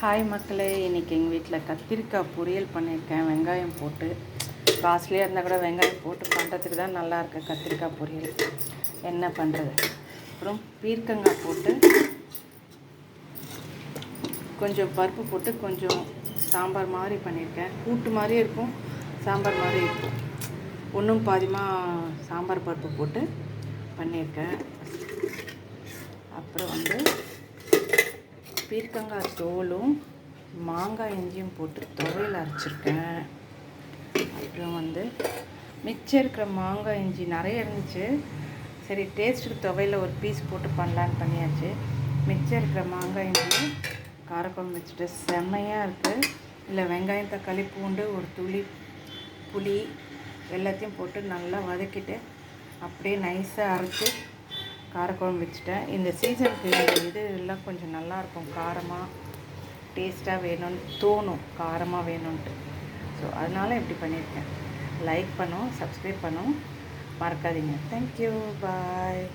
Hi மக்களே, இன்றைக்கி எங்கள் வீட்டில் கத்திரிக்காய் பொரியல் பண்ணியிருக்கேன். வெங்காயம் போட்டு காஸ்ட்லியாக இருந்தால் கூட வெங்காயம் போட்டு பண்ணுறதுக்கு தான் நல்லாயிருக்கு கத்திரிக்காய் பொரியல். என்ன பண்ணுறது? அப்புறம் பீர்க்கங்காய் போட்டு கொஞ்சம் பருப்பு போட்டு கொஞ்சம் சாம்பார் மாதிரி பண்ணியிருக்கேன். கூட்டு மாதிரியே இருக்கும், சாம்பார் மாதிரி இருக்கும். ஒன்றும் பாதியமாக சாம்பார் பருப்பு போட்டு பண்ணியிருக்கேன். அப்புறம் பீர்க்கங்காய் தோலும் மாங்காய் இஞ்சியும் போட்டு துவையல் அரைச்சிருக்கேன். அப்புறம் மிச்சம் இருக்கிற மாங்காய் இஞ்சி நிறைய இருந்துச்சு. சரி, டேஸ்ட்டுக்கு துவையில் ஒரு பீஸ் போட்டு பண்ணலான்னு பண்ணியாச்சு. மிச்சம் இருக்கிற மாங்காய் இஞ்சி காரக்குழம்பு வச்சுட்டு செம்மையாக இருக்குது. இல்லை வெங்காயம் தக்காளி பூண்டு ஒரு துளி புளி எல்லாத்தையும் போட்டு நல்லா வதக்கிட்டு அப்படியே நைஸாக அரைச்சி காரக்குழம்பு வச்சுட்டேன். இந்த சீசனுக்கு இந்த எல்லாம் கொஞ்சம் நல்லாயிருக்கும். காரமாக டேஸ்ட்டாக வேணும்னு தோணும், காரமாக வேணும்ன்ட்டு. ஸோ அதனால் இப்படி பண்ணியிருக்கேன். லைக் பண்ணும், சப்ஸ்கிரைப் பண்ணும் மறக்காதீங்க. தேங்க்யூ, பாய்.